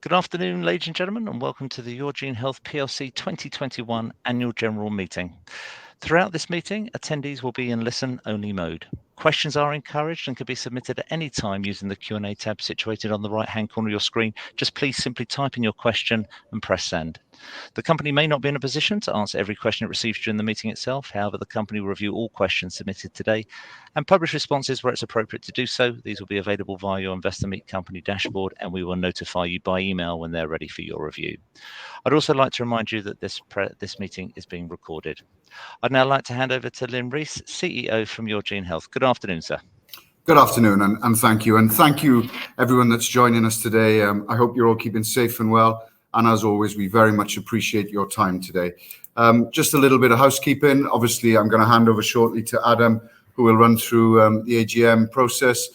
Good afternoon, ladies and gentlemen, and welcome to the Yourgene Health Plc 2021 Annual General Meeting. Throughout this meeting, attendees will be in listen-only mode. Questions are encouraged and can be submitted at any time using the Q&A tab situated on the right-hand corner of your screen. Just please simply type in your question and press send. The company may not be in a position to answer every question it receives during the meeting itself. However, the company will review all questions submitted today and publish responses where it's appropriate to do so. These will be available via your Investor Meet Company dashboard, and we will notify you by email when they're ready for your review. I'd also like to remind you that this meeting is being recorded. I'd now like to hand over to Lynn Rees, CEO from Yourgene Health. Good afternoon, sir. Good afternoon, and thank you. And thank you, everyone that's joining us today. I hope you're all keeping safe and well. And as always, we very much appreciate your time today. Just a little bit of housekeeping. Obviously, I'm going to hand over shortly to Adam, who will run through the AGM process.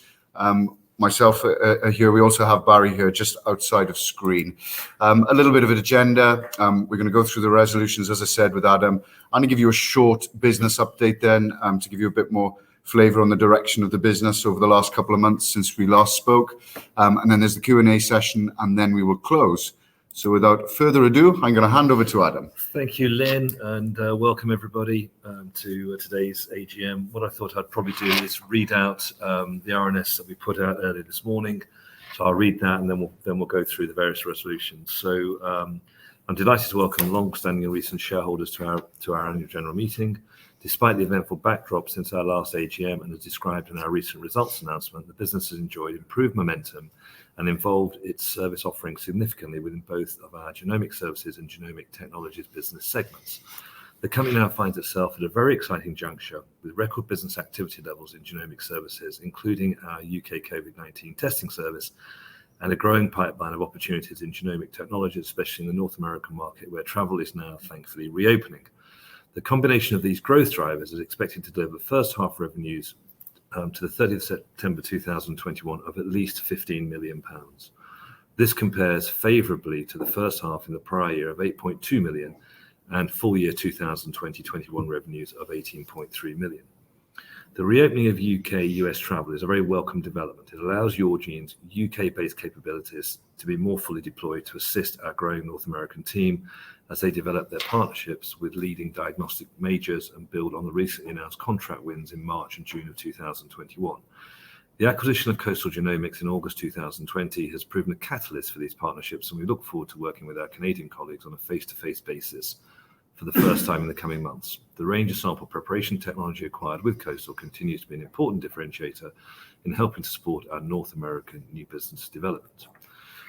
Myself here, we also have Barry here just outside of screen. A little bit of an agenda. We're going to go through the resolutions, as I said, with Adam. I'm going to give you a short business update then to give you a bit more flavour on the direction of the business over the last couple of months since we last spoke. And then there's the Q&A session, and then we will close. So without further ado, I'm going to hand over to Adam. Thank you, Lynn, and welcome everybody to today's AGM. What I thought I'd probably do is read out the RNS that we put out earlier this morning. So I'll read that, and then we'll go through the various resolutions. So I'm delighted to welcome long-standing and recent shareholders to our annual general meeting. Despite the eventful backdrop since our last AGM and as described in our recent results announcement, the business has enjoyed improved momentum and evolved its service offering significantly within both of our genomic services and genomic technologies business segments. The company now finds itself at a very exciting juncture with record business activity levels in genomic services, including our UK COVID-19 testing service, and a growing pipeline of opportunities in genomic technologies, especially in the North American market, where travel is now thankfully reopening. The combination of these growth drivers is expected to deliver first half revenues to the 30th of September 2021 of at least £15 million. This compares favourably to the first half in the prior year of 8.2 million and full year 2020-21 revenues of 18.3 million. The reopening of UK-US travel is a very welcome development. It allows Yourgene's UK-based capabilities to be more fully deployed to assist our growing North American team as they develop their partnerships with leading diagnostic majors and build on the recently announced contract wins in March and June of 2021. The acquisition of Coastal Genomics in August 2020 has proven a catalyst for these partnerships, and we look forward to working with our Canadian colleagues on a face-to-face basis for the first time in the coming months. The range of sample preparation technology acquired with Coastal continues to be an important differentiator in helping to support our North American new business development.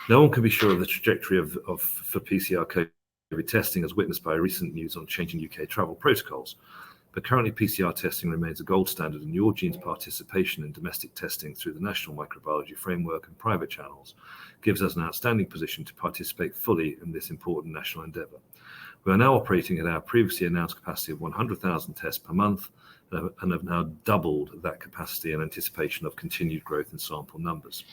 No one can be sure of the trajectory for PCR COVID testing as witnessed by recent news on changing UK travel protocols. But currently PCR testing remains a gold standard, and Yourgene's participation in domestic testing through the National Microbiology Framework and private channels gives us an outstanding position to participate fully in this important national endeavour. We are now operating at our previously announced capacity of 100,000 tests per month and have now doubled that capacity in anticipation of continued growth in sample numbers.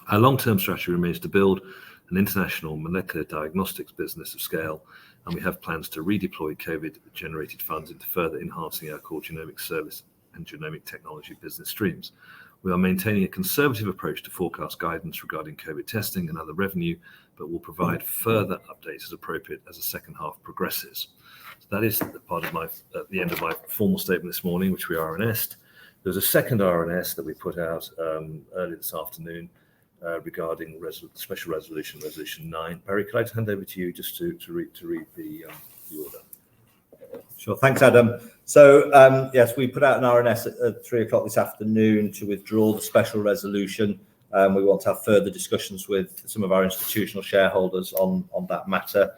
Our long-term strategy remains to build an international molecular diagnostics business of scale, and we have plans to redeploy COVID-generated funds into further enhancing our core genomic service and genomic technology business streams. We are maintaining a conservative approach to forecast guidance regarding COVID testing and other revenue, but will provide further updates as appropriate as the second half progresses. So that is the part of at the end of my formal statement this morning, which we RNS'd. There was a second RNS that we put out earlier this afternoon regarding special resolution 9. Barry, could I hand over to you just to read the order? Sure, thanks, Adam. So, yes, we put out an RNS at 3 o'clock this afternoon to withdraw the special resolution. We want to have further discussions with some of our institutional shareholders on that matter.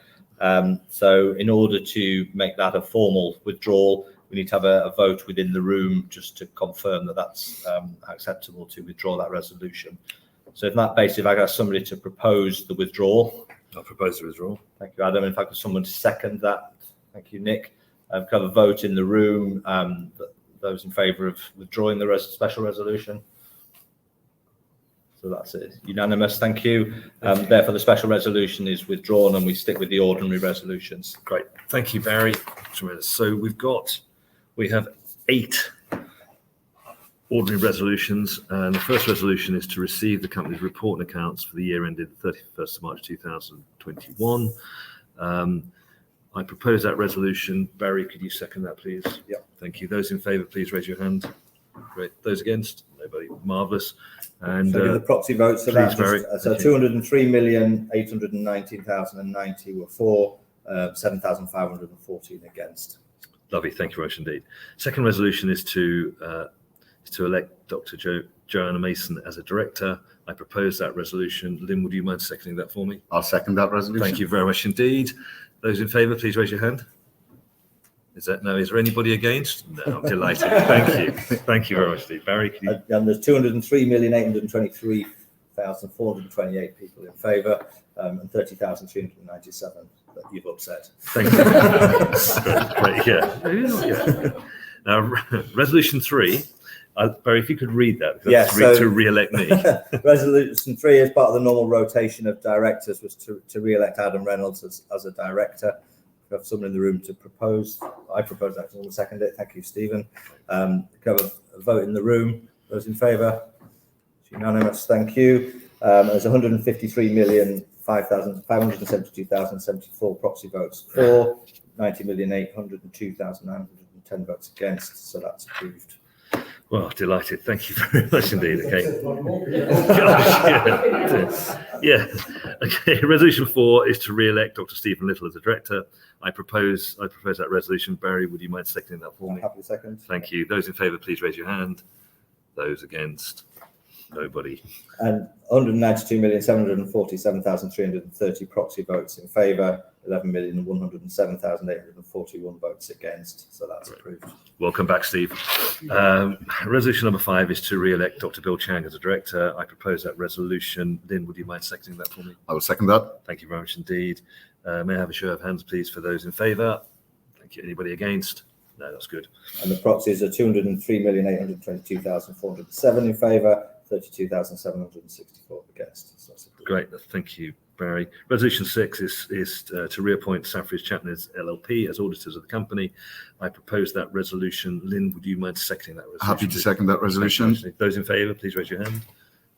So in order to make that a formal withdrawal, we need to have a vote within the room just to confirm that that's acceptable to withdraw that resolution. So if that basis, if I got somebody to propose the withdrawal. I'll propose the withdrawal. Thank you, Adam. In fact, someone to second that. Thank you, Nick. Could have a vote in the room. Those in favour of withdrawing the special resolution. So that's it. Unanimous. Thank you. Therefore, the special resolution is withdrawn, and we stick with the ordinary resolutions. Great. Thank you, Barry. So we have 8 ordinary resolutions, and the first resolution is to receive the company's report and accounts for the year ended 31st of March 2021. I propose that resolution. Barry, could you second that, please? Yeah. Thank you. Those in favour, please raise your hand. Great. Those against? Nobody. Marvellous. And the proxy votes, so please, Barry. So 203,800,90 were for, 7,514 against. Lovely. Thank you very much indeed. Second resolution is to elect Dr. Joanna Mason as a director. I propose that resolution. Lynn, would you mind seconding that for me? I'll second that resolution. Thank you very much indeed. Those in favour, please raise your hand. Is there anybody against? No, I'm delighted. Thank you. Thank you very much, Steve. Barry, can you... And there's 203,823,428 people in favour, and 30,397 that you've upset. Thank you. Great, yeah. Now, resolution 3. Barry, if you could read that, to re-elect me. Resolution 3, as part of the normal rotation of directors, was to re-elect Adam Reynolds as a director. We have someone in the room to propose. I propose that. Someone will second it. Thank you, Stephen. Can I have a vote in the room? Those in favour? It's unanimous. Thank you. There's 153,572,074 proxy votes for, 90,802,910 votes against. So that's approved. Well, delighted. Thank you very much indeed. Okay. Yeah. Okay. Resolution 4 is to re-elect Dr. Stephen Little as a director. I propose that resolution. Barry, would you mind seconding that for me? Happy second. Thank you. Those in favour, please raise your hand. Those against? Nobody. And 192,747,330 proxy votes in favour, 11,107,841 votes against. So that's approved. Welcome back, Steve. Resolution number 5 is to re-elect Dr. Bill Chang as a director. I propose that resolution. Lynn, would you mind seconding that for me? I will second that. Thank you very much indeed. May I have a show of hands, please, for those in favour? Thank you. Anybody against? No, that's good. And the proxies are 203,822,407 in favour, 32,764 against. So that's great. Thank you, Barry. Resolution 6 is to reappoint Saffridge Chapners LLP as auditors of the company. I propose that resolution. Lynn, would you mind seconding that resolution? Happy to second that resolution. Those in favour, please raise your hand.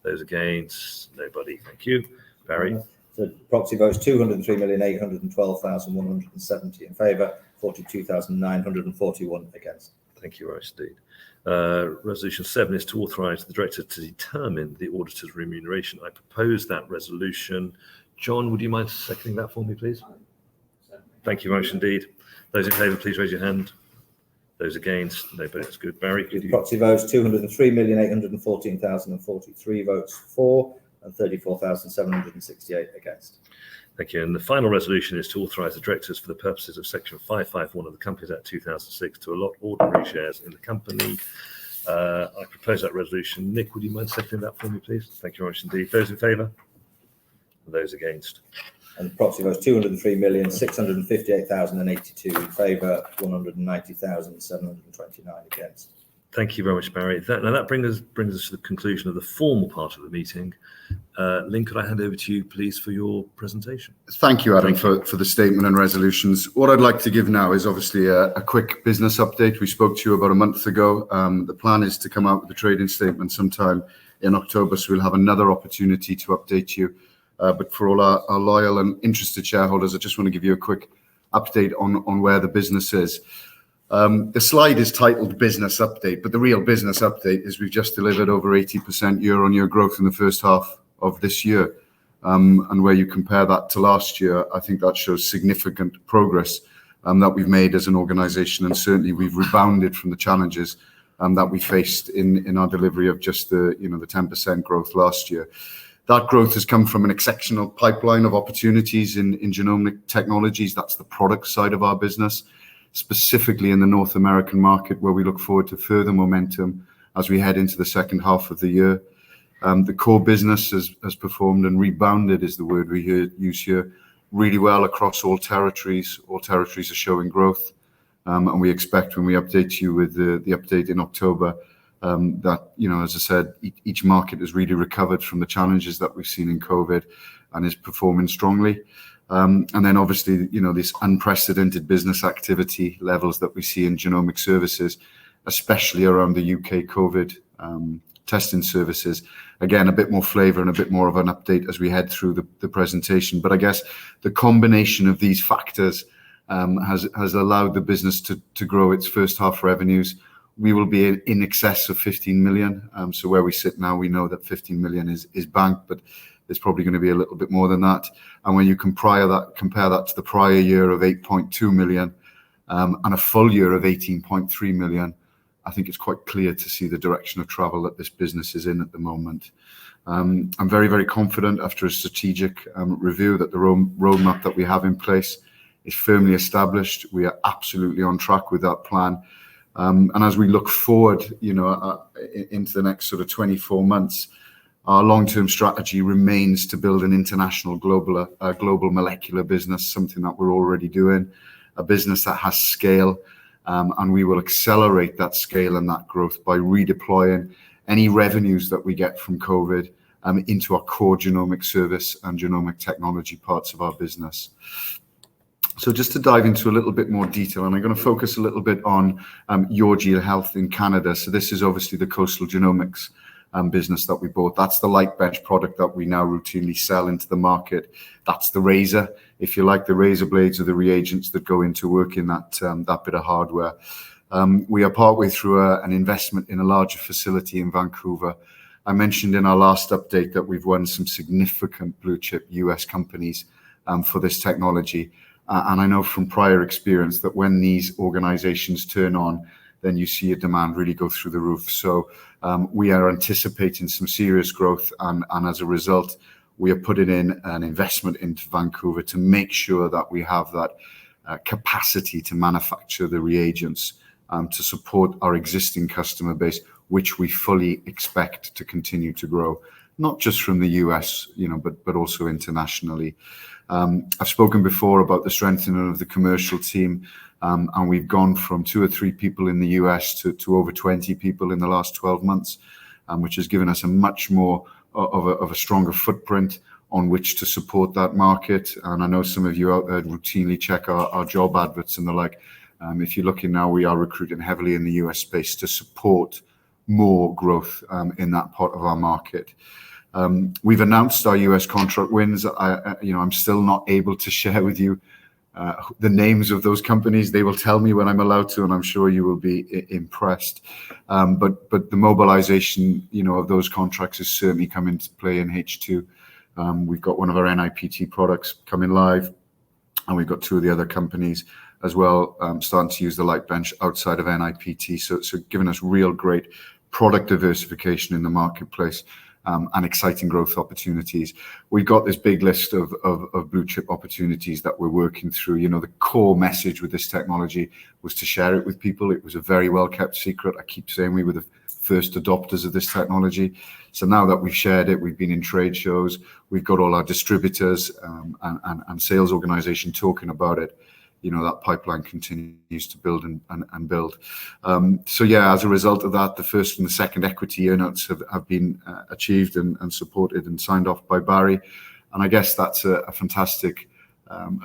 Those against? Nobody. Thank you. Barry. The proxy votes 203,812,170 in favour, 42,941 against. Thank you, Ross, indeed. Resolution 7 is to authorise the director to determine the auditor's remuneration. I propose that resolution. John, would you mind seconding that for me, please? Thank you very much indeed. Those in favour, please raise your hand. Those against? Nobody. That's good. Barry, could you... Proxy votes 203,814,043 votes for and 34,768 against. Thank you. And the final resolution is to authorise the directors for the purposes of Section 551 of the Companies Act 2006 to allot ordinary shares in the company. I propose that resolution. Nick, would you mind seconding that for me, please? Thank you very much indeed. Those in favour? And those against? And the proxy votes 203,658,082 in favour, 190,729 against. Thank you very much, Barry. That brings us to the conclusion of the formal part of the meeting. Lynn, could I hand over to you, please, for your presentation? Thank you, Adam, for the statement and resolutions. What I'd like to give now is obviously a quick business update. We spoke to you about a month ago. The plan is to come out with a trading statement sometime in October, so we'll have another opportunity to update you. But for all our loyal and interested shareholders, I just want to give you a quick update on where the business is. The slide is titled Business Update, but the real business update is we've just delivered over 80% year-on-year growth in the first half of this year. And where you compare that to last year, I think that shows significant progress that we've made as an organisation, and certainly we've rebounded from the challenges that we faced in our delivery of just the 10% growth last year. That growth has come from an exceptional pipeline of opportunities in genomic technologies. That's the product side of our business, specifically in the North American market, where we look forward to further momentum as we head into the second half of the year. The core business has performed and rebounded, is the word we use here, really well across all territories. All territories are showing growth. And we expect, when we update you with the update in October, that, as I said, each market has really recovered from the challenges that we've seen in COVID and is performing strongly. And then obviously, this unprecedented business activity levels that we see in genomic services, especially around the UK COVID testing services. Again, a bit more flavour and a bit more of an update as we head through the presentation. But I guess the combination of these factors has allowed the business to grow its first half revenues. We will be in excess of 15 million. So where we sit now, we know that 15 million is banked, but there's probably going to be a little bit more than that. And when you compare that to the prior year of 8.2 million and a full year of 18.3 million, I think it's quite clear to see the direction of travel that this business is in at the moment. I'm very, very confident after a strategic review that the roadmap that we have in place is firmly established. We are absolutely on track with that plan. And as we look forward, into the next sort of 24 months, our long-term strategy remains to build an international global molecular business, something that we're already doing, a business that has scale, and we will accelerate that scale and that growth by redeploying any revenues that we get from COVID into our core genomic service and genomic technology parts of our business. So just to dive into a little bit more detail, and I'm going to focus a little bit on Yourgene Health in Canada. So this is obviously the Coastal Genomics business that we bought. That's the light bench product that we now routinely sell into the market. That's the razor, if you like. The razor blades are the reagents that go into working that bit of hardware. We are partway through an investment in a larger facility in Vancouver. I mentioned in our last update that we've won some significant blue chip US companies for this technology. And I know from prior experience that when these organizations turn on, then you see a demand really go through the roof. So we are anticipating some serious growth, and as a result, we are putting in an investment into Vancouver to make sure that we have that capacity to manufacture the reagents to support our existing customer base, which we fully expect to continue to grow, not just from the US, but also internationally. I've spoken before about the strengthening of the commercial team, and we've gone from 2 or 3 people in the US to over 20 people in the last 12 months, which has given us a much more of a stronger footprint on which to support that market. And I know some of you out there routinely check our job adverts and the like. If you're looking now, we are recruiting heavily in the US space to support more growth in that part of our market. We've announced our US contract wins. I'm still not able to share with you the names of those companies. They will tell me when I'm allowed to, and I'm sure you will be impressed. But the mobilization, of those contracts is certainly come into play in H2. We've got one of our NIPT products coming live, and we've got 2 of the other companies as well starting to use the light bench outside of NIPT. So giving us real great product diversification in the marketplace. And exciting growth opportunities. We've got this big list of blue chip opportunities that we're working through. The core message with this technology was to share it with people. It was a very well kept secret. I keep saying we were the first adopters of this technology. So now that we've shared it, we've been in trade shows, we've got all our distributors and sales organization talking about it. That pipeline continues to build and build. As a result of that, the first and the second equity earnouts have been achieved and supported and signed off by Barry. And I guess that's a fantastic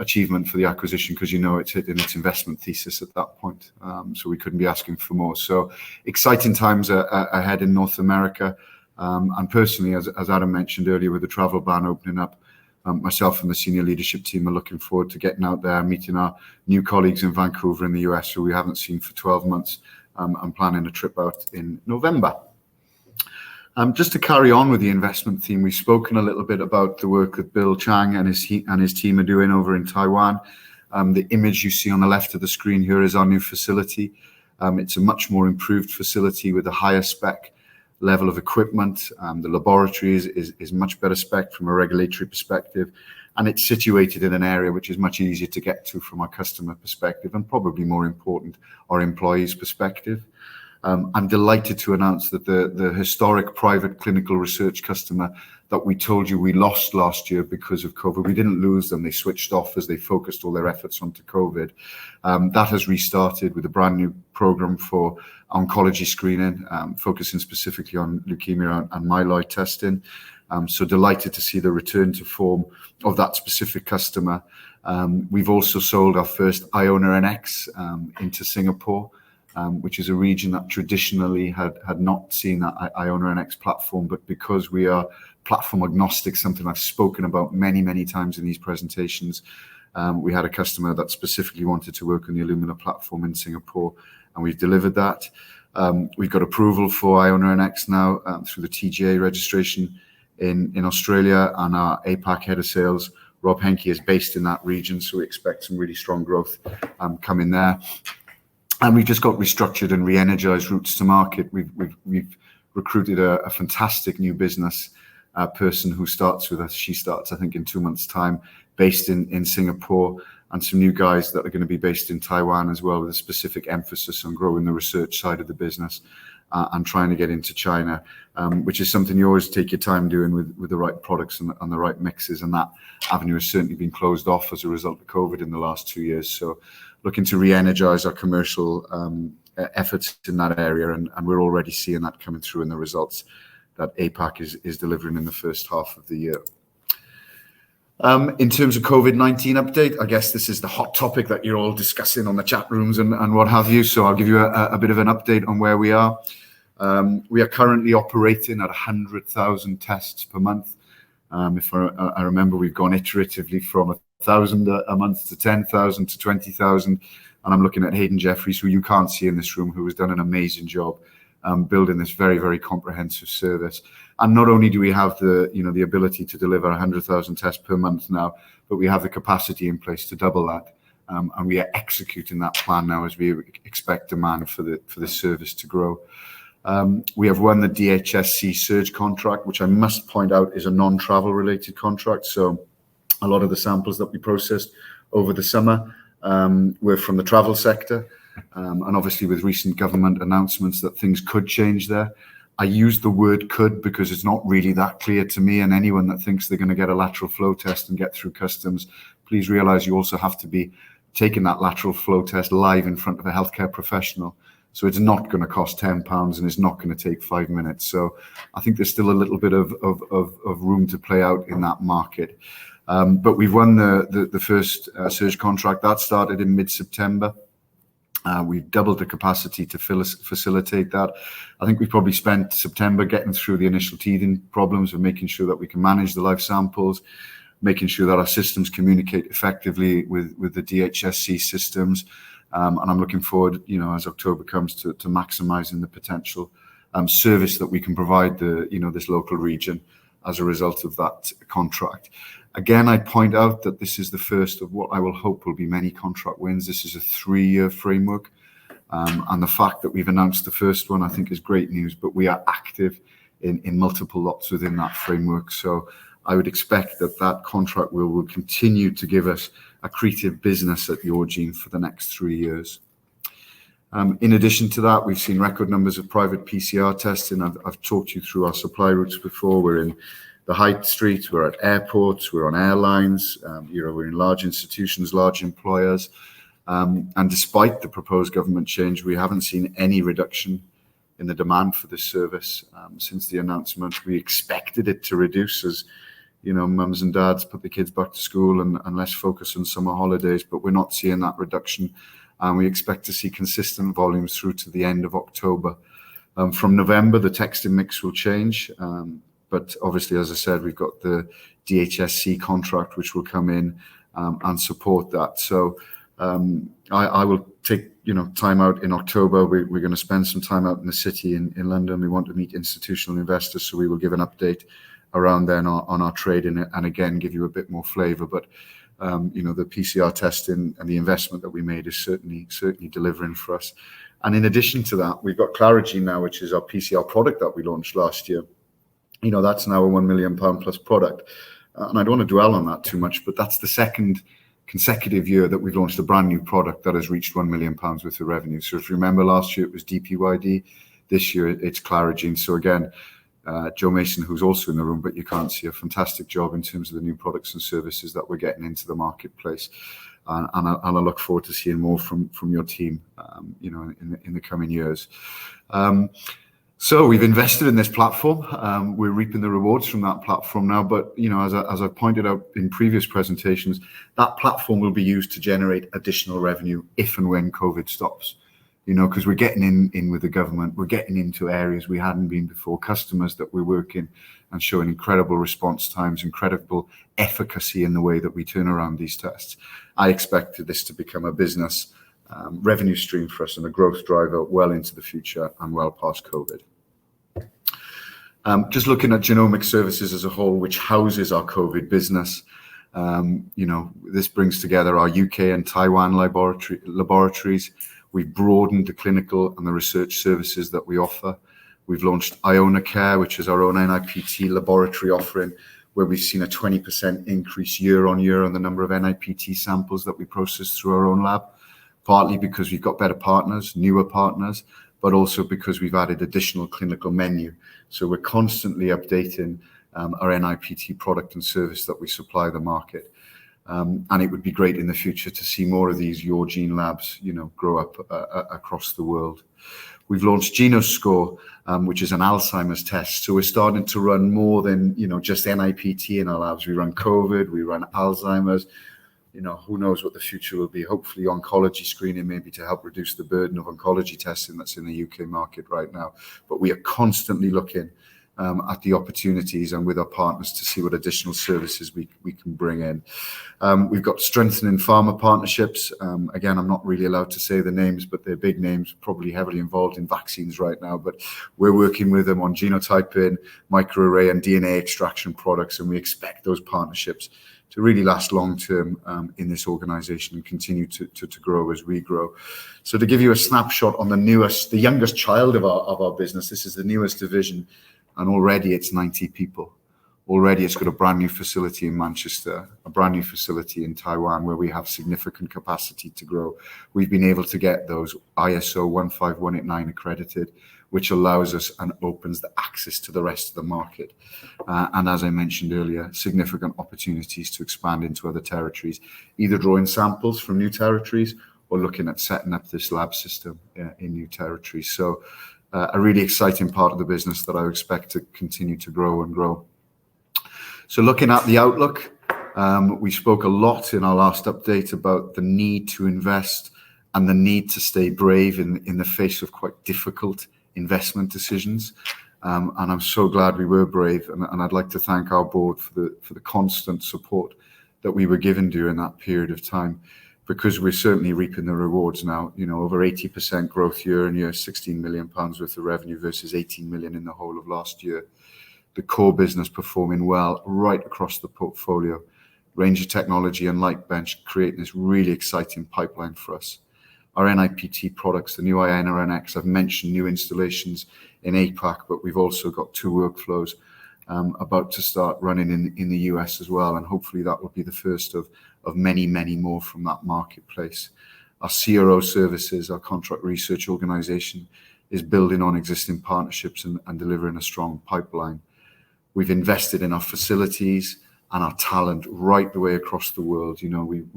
achievement for the acquisition, because it's hitting its investment thesis at that point. So we couldn't be asking for more. So exciting times ahead in North America. And personally, as Adam mentioned earlier, with the travel ban opening up, myself and the senior leadership team are looking forward to getting out there, meeting our new colleagues in Vancouver in the US who we haven't seen for 12 months, and planning a trip out in November. Just to carry on with the investment theme, we've spoken a little bit about the work that Bill Chang and his team are doing over in Taiwan. The image you see on the left of the screen here is our new facility. It's a much more improved facility with a higher spec level of equipment. The laboratory is much better spec from a regulatory perspective, and it's situated in an area which is much easier to get to from our customer perspective, and probably more important, our employees' perspective. I'm delighted to announce that the historic private clinical research customer that we told you we lost last year because of COVID, we didn't lose them. They switched off as they focused all their efforts onto COVID. That has restarted with a brand new program for oncology screening, focusing specifically on leukemia and myeloid testing. So delighted to see the return to form of that specific customer. We've also sold our first Iona NX into Singapore. which is a region that traditionally had not seen that Ioneer platform, but because we are platform agnostic, something I've spoken about many times in these presentations, we had a customer that specifically wanted to work on the Illumina platform in Singapore, and we've delivered that. We've got approval for Ioneer now through the TGA registration in Australia, and our APAC head of sales, Rob Henke, is based in that region, so we expect some really strong growth coming there. And we've just got restructured and re-energized routes to market. We've recruited a fantastic new business person who starts with us. She starts, I think, in 2 months' time, based in Singapore, and some new guys that are going to be based in Taiwan as well, with a specific emphasis on growing the research side of the business and trying to get into China, which is something you always take your time doing with the right products and the right mixes. And that avenue has certainly been closed off as a result of COVID in the last 2 years. So looking to re-energize our commercial efforts in that area, and we're already seeing that coming through in the results that APAC is delivering in the first half of the year. In terms of COVID-19 update, I guess this is the hot topic that you're all discussing on the chat rooms and what have you. So I'll give you a bit of an update on where we are. We are currently operating at 100,000 tests per month. If I remember, we've gone iteratively from 1,000 a month to 10,000 to 20,000. And I'm looking at Hayden Jeffries, who you can't see in this room, who has done an amazing job building this very comprehensive service. And not only do we have the ability to deliver 100,000 tests per month now, but we have the capacity in place to double that. And we are executing that plan now as we expect demand for the service to grow. We have won the DHSC surge contract, which I must point out is a non-travel related contract. So a lot of the samples that we processed over the summer were from the travel sector. And obviously with recent government announcements that things could change there. I use the word could because it's not really that clear to me, and anyone that thinks they're going to get a lateral flow test and get through customs, please realize you also have to be taking that lateral flow test live in front of a healthcare professional. So it's not going to cost £10 and it's not going to take 5 minutes. So I think there's still a little bit of room to play out in that market. But we've won the first surge contract. That started in mid-September. We've doubled the capacity to facilitate that. I think we probably spent September getting through the initial teething problems of making sure that we can manage the live samples, making sure that our systems communicate effectively with the DHSC systems. And I'm looking forward, as October comes, to maximising the potential service that we can provide this local region as a result of that contract. Again, I point out that this is the first of what I will hope will be many contract wins. This is a 3-year framework. And the fact that we've announced the first one, I think, is great news, but we are active in multiple lots within that framework. So I would expect that contract will continue to give us accretive business at Yourgene for the next 3 years. In addition to that, we've seen record numbers of private PCR testing. I've talked you through our supply routes before. We're in the high street, we're at airports, we're on airlines, we're in large institutions, large employers. And despite the proposed government change, we haven't seen any reduction in the demand for this service since the announcement. We expected it to reduce as mums and dads put the kids back to school and less focus on summer holidays, but we're not seeing that reduction. And we expect to see consistent volumes through to the end of October. From November, the texting mix will change. But obviously, as I said, we've got the DHSC contract, which will come in and support that. So I will take time out in October. We're going to spend some time out in the city in London. We want to meet institutional investors, so we will give an update around then on our trading and again give you a bit more flavour. But the PCR testing and the investment that we made is certainly delivering for us. And in addition to that, we've got Clarigene now, which is our PCR product that we launched last year. That's now a £1 million plus product. And I don't want to dwell on that too much, but that's the second consecutive year that we've launched a brand new product that has reached £1 million worth of revenue. So if you remember, last year it was DPYD. This year it's Clarigene. So again, Joe Mason, who's also in the room, but you can't see, a fantastic job in terms of the new products and services that we're getting into the marketplace. And I look forward to seeing more from your team, in the coming years. So we've invested in this platform. We're reaping the rewards from that platform now. But, as I pointed out in previous presentations, that platform will be used to generate additional revenue if and when COVID stops. because we're getting in with the government, we're getting into areas we hadn't been before, customers that we work in, and showing incredible response times, incredible efficacy in the way that we turn around these tests. I expected this to become a business revenue stream for us and a growth driver well into the future and well past COVID. Just looking at genomic services as a whole, which houses our COVID business, this brings together our UK and Taiwan laboratories. We've broadened the clinical and the research services that we offer. We've launched Iona Care, which is our own NIPT laboratory offering, where we've seen a 20% increase year on year on the number of NIPT samples that we process through our own lab, partly because we've got better partners, newer partners, but also because we've added additional clinical menu. So we're constantly updating our NIPT product and service that we supply the market. And it would be great in the future to see more of these Yourgene labs, grow up across the world. We've launched GenoScore, which is an Alzheimer's test. So we're starting to run more than, just NIPT in our labs. We run COVID, we run Alzheimer's. Who knows what the future will be. Hopefully oncology screening, maybe to help reduce the burden of oncology testing that's in the UK market right now. But we are constantly looking at the opportunities and with our partners to see what additional services we can bring in. We've got strengthening pharma partnerships. Again, I'm not really allowed to say the names, but they're big names, probably heavily involved in vaccines right now. But we're working with them on genotyping, microarray and DNA extraction products, and we expect those partnerships to really last long term in this organization and continue to grow as we grow. So to give you a snapshot on the youngest child of our business, this is the newest division, and already it's 90 people. Already it's got a brand new facility in Manchester, a brand new facility in Taiwan where we have significant capacity to grow. We've been able to get those ISO 15189 accredited, which allows us and opens the access to the rest of the market. And as I mentioned earlier, significant opportunities to expand into other territories, either drawing samples from new territories or looking at setting up this lab system in new territories. So a really exciting part of the business that I expect to continue to grow and grow. So looking at the outlook, we spoke a lot in our last update about the need to invest and the need to stay brave in the face of quite difficult investment decisions. And I'm so glad we were brave. And I'd like to thank our board for the constant support that we were given during that period of time, because we're certainly reaping the rewards now. Over 80% growth year on year, £16 million worth of revenue versus 18 million in the whole of last year. The core business performing well right across the portfolio. Range of technology and Lightbench creating this really exciting pipeline for us. Our NIPT products, the new Iona NX, I've mentioned new installations in APAC, but we've also got 2 workflows about to start running in the US as well. And hopefully that will be the first of many, many more from that marketplace. Our CRO services, our contract research organization, is building on existing partnerships and delivering a strong pipeline. We've invested in our facilities and our talent right the way across the world. We've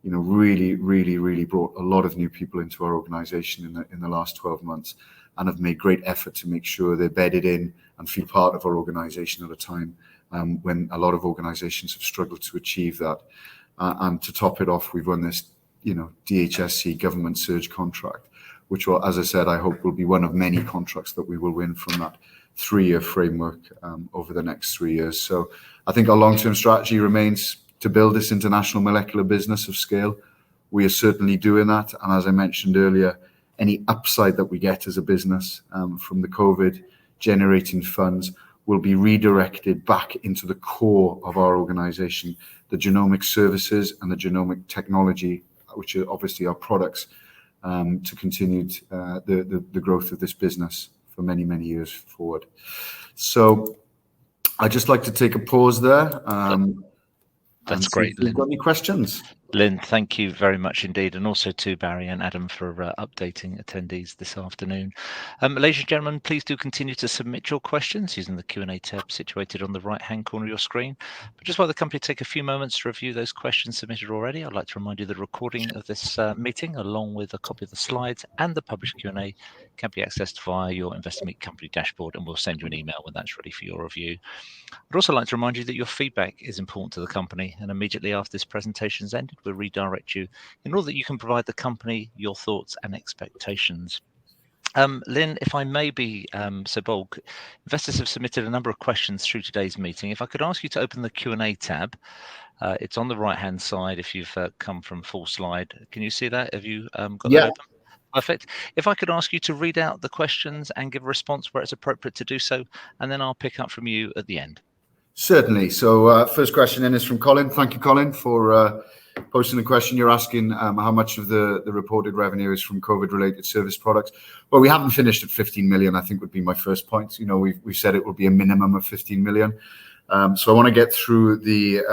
really brought a lot of new people into our organization in the last 12 months and have made great effort to make sure they're bedded in and feel part of our organization at a time when a lot of organizations have struggled to achieve that. And to top it off, we've won this, DHSC government surge contract, which will, as I said, I hope will be one of many contracts that we will win from that 3-year framework over the next 3 years. So I think our long-term strategy remains to build this international molecular business of scale. We are certainly doing that. And as I mentioned earlier, any upside that we get as a business from the COVID generating funds will be redirected back into the core of our organization, the genomic services and the genomic technology, which are obviously our products, to continue the growth of this business for many, many years forward. So I'd just like to take a pause there. That's great, Lynn. Got any questions? Lynn, thank you very much indeed. And also to Barry and Adam for updating attendees this afternoon. Ladies and gentlemen, please do continue to submit your questions using the Q&A tab situated on the right-hand corner of your screen. But just while the company take a few moments to review those questions submitted already, I'd like to remind you the recording of this meeting, along with a copy of the slides and the published Q&A, can be accessed via your Investor Meet Company dashboard, and we'll send you an email when that's ready for your review. I'd also like to remind you that your feedback is important to the company, and immediately after this presentation has ended, will redirect you in order that you can provide the company your thoughts and expectations. Lynn, if I may be so bold, investors have submitted a number of questions through today's meeting. If I could ask you to open the Q&A tab, it's on the right-hand side if you've come from full slide. Can you see that? Have you got that open? Perfect. If I could ask you to read out the questions and give a response where it's appropriate to do so, and then I'll pick up from you at the end. Certainly. So first question in is from Colin. Thank you, Colin, for posting the question. You're asking how much of the reported revenue is from COVID-related service products. Well, we haven't finished at 15 million, I think would be my first point. You know, we've said it will be a minimum of 15 million. So I want to get through the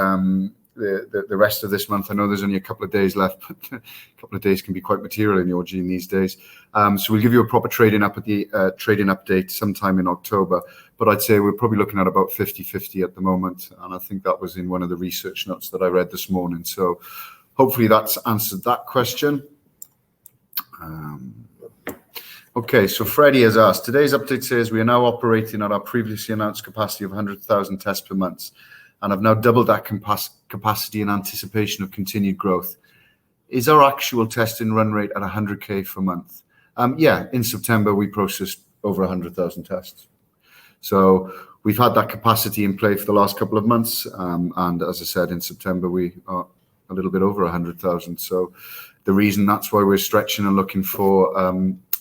rest of this month. I know there's only a couple of days left, but a couple of days can be quite material in Yourgene these days. So we'll give you a proper trading update sometime in October. But I'd say we're probably looking at about 50-50 at the moment. And I think that was in one of the research notes that I read this morning. So hopefully that's answered that question. Okay, so Freddie has asked, today's update says we are now operating at our previously announced capacity of 100,000 tests per month and have now doubled that capacity in anticipation of continued growth. Is our actual testing run rate at 100K per month? Yeah, in September, we processed over 100,000 tests. So we've had that capacity in play for the last couple of months. And as I said, in September, we are a little bit over 100,000. So the reason that's why we're stretching and looking for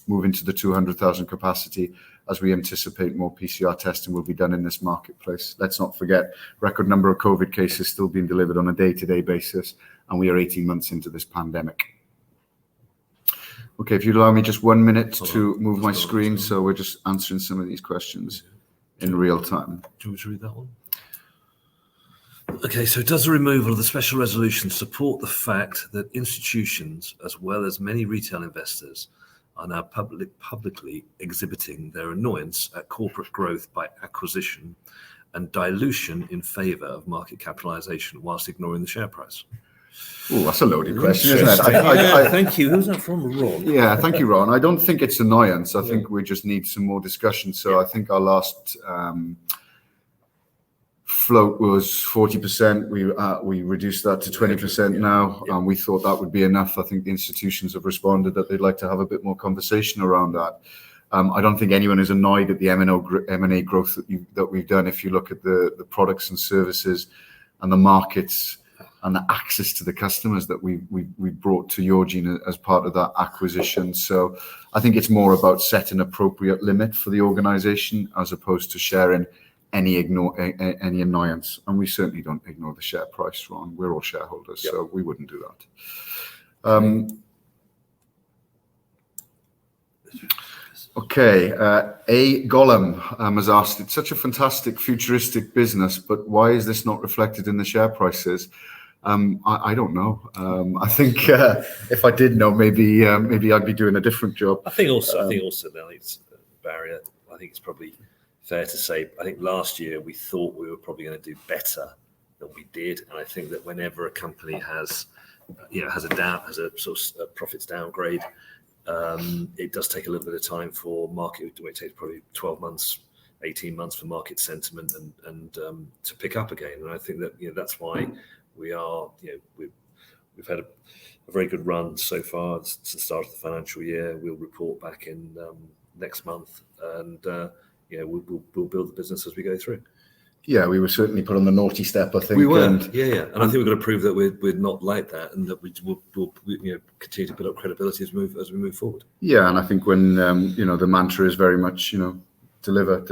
moving to the 200,000 capacity, as we anticipate more PCR testing will be done in this marketplace. Let's not forget, record number of COVID cases still being delivered on a day-to-day basis, and we are 18 months into this pandemic. Okay, if you'd allow me just 1 minute to move my screen, so we're just answering some of these questions in real time. Do you want to read that one? Okay, so does the removal of the special resolution support the fact that institutions, as well as many retail investors, are now publicly exhibiting their annoyance at corporate growth by acquisition and dilution in favour of market capitalisation whilst ignoring the share price? Oh, that's a loaded question, isn't it? Thank you. Who's that from, Ron? Yeah, thank you, Ron. I don't think it's annoyance. I think we just need some more discussion. So I think our last float was 40%. We reduced that to 20% now, and we thought that would be enough. I think the institutions have responded that they'd like to have a bit more conversation around that. I don't think anyone is annoyed at the M&A growth that we've done. If you look at the products and services and the markets and the access to the customers that we brought to Yourgene as part of that acquisition. So I think it's more about setting appropriate limit for the organisation as opposed to sharing any annoyance. And we certainly don't ignore the share price, Ron. We're all shareholders, so we wouldn't do that. Okay, A Gollum has asked, it's such a fantastic futuristic business, but why is this not reflected in the share prices? I don't know. I think if I did know, maybe I'd be doing a different job. I think also, now it's Barry. I think it's probably fair to say. I think last year we thought we were probably going to do better than we did, and I think that whenever a company has a sort of profits downgrade, it does take a little bit of time for market. It takes probably 12 months. 18 months for market sentiment and to pick up again, and I think that that's why we are we've had a very good run so far since the start of the financial year. We'll report back in next month, and we'll build the business as we go through. Yeah, we were certainly put on the naughty step, I think. We were, and I think we've got to prove that we're not like that, and that we'll continue to build up credibility as we move forward. Yeah, and I think when the mantra is very much deliver at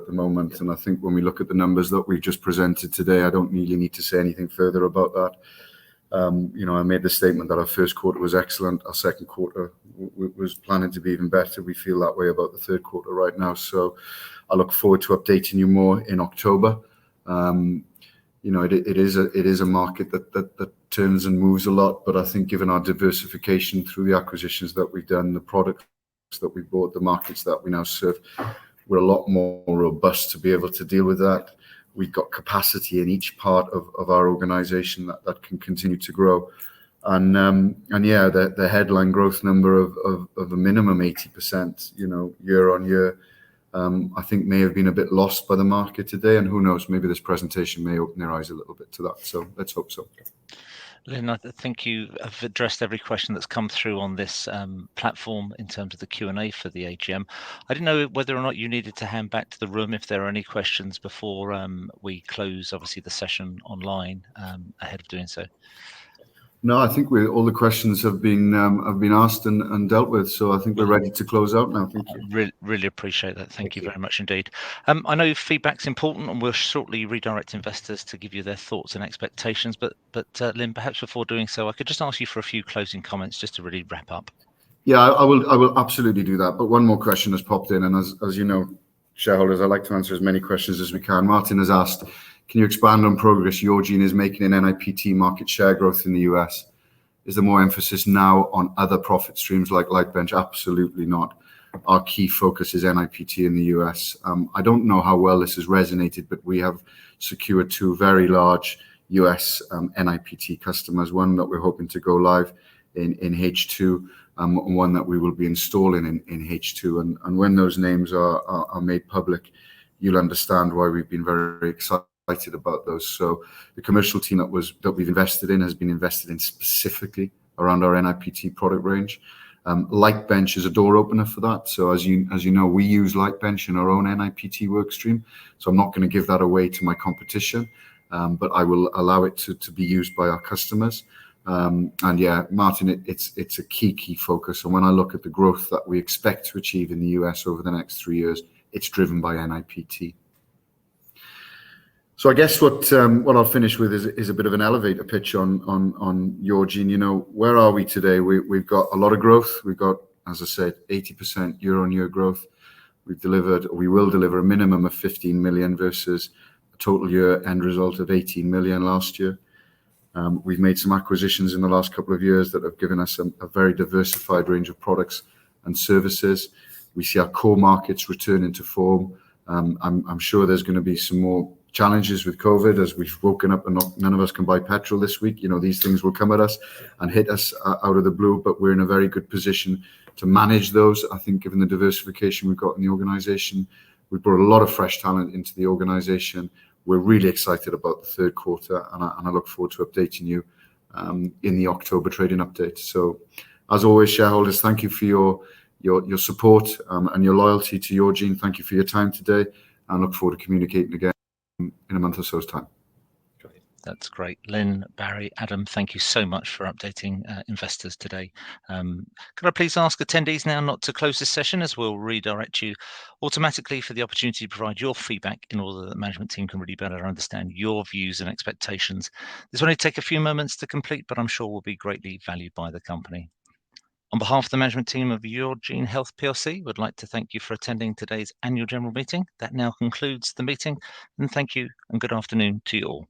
the moment, and I think when we look at the numbers that we've just presented today, I don't really need to say anything further about that. I made the statement that our first quarter was excellent. Our second quarter was planning to be even better. We feel that way about the third quarter right now. So I look forward to updating you more in October. It is a market that turns and moves a lot, but I think given our diversification through the acquisitions that we've done, the products that we bought, the markets that we now serve, we're a lot more robust to be able to deal with that. We've got capacity in each part of our organization that can continue to grow. And the headline growth number of a minimum 80%, year on year, I think may have been a bit lost by the market today. And who knows, maybe this presentation may open their eyes a little bit to that. So let's hope so. Lynn, I think you have addressed every question that's come through on this platform in terms of the Q&A for the AGM. I didn't know whether or not you needed to hand back to the room if there are any questions before we close, obviously, the session online ahead of doing so. No, I think all the questions have been asked and dealt with. So I think we're ready to close out now. Thank you. Really appreciate that. Thank you very much indeed. I know feedback's important, and we'll shortly redirect investors to give you their thoughts and expectations. But Lynn, perhaps before doing so, I could just ask you for a few closing comments just to really wrap up. Yeah, I will absolutely do that. But one more question has popped in, and as you know, shareholders, I like to answer as many questions as we can. Martin has asked, can you expand on progress Yourgene is making in NIPT market share growth in the US? Is there more emphasis now on other profit streams like Lightbench? Absolutely not. Our key focus is NIPT in the US. I don't know how well this has resonated, but we have secured 2 very large US NIPT customers, one that we're hoping to go live in H2, and one that we will be installing in H2. And when those names are made public, you'll understand why we've been very excited about those. So the commercial team that we've invested in has been invested in specifically around our NIPT product range. Lightbench is a door opener for that. So as you know, we use Lightbench in our own NIPT work stream. So I'm not going to give that away to my competition, but I will allow it to be used by our customers. And yeah, Martin, it's a key focus. And when I look at the growth that we expect to achieve in the US over the next 3 years, it's driven by NIPT. So I guess what I'll finish with is a bit of an elevator pitch on Yourgene. You know, where are we today? We've got a lot of growth. We've got, as I said, 80% year-on-year growth. We will deliver a minimum of 15 million versus a total year end result of 18 million last year. We've made some acquisitions in the last couple of years that have given us a very diversified range of products and services. We see our core markets returning to form. I'm sure there's going to be some more challenges with COVID as we've woken up and none of us can buy petrol this week. You know, these things will come at us and hit us out of the blue, but we're in a very good position to manage those. I think given the diversification we've got in the organization, we've brought a lot of fresh talent into the organization. We're really excited about the third quarter, and I look forward to updating you in the October trading update. So as always, shareholders, thank you for your support and your loyalty to Yourgene. Thank you for your time today, and look forward to communicating again in a month or so's time. That's great. Lynn, Barry, Adam, thank you so much for updating investors today. Could I please ask attendees now not to close this session, as we'll redirect you automatically for the opportunity to provide your feedback in order that the management team can really better understand your views and expectations. This will only take a few moments to complete, but I'm sure will be greatly valued by the company. On behalf of the management team of Yourgene Health Plc, would like to thank you for attending today's annual general meeting. That now concludes the meeting, and thank you and good afternoon to you all.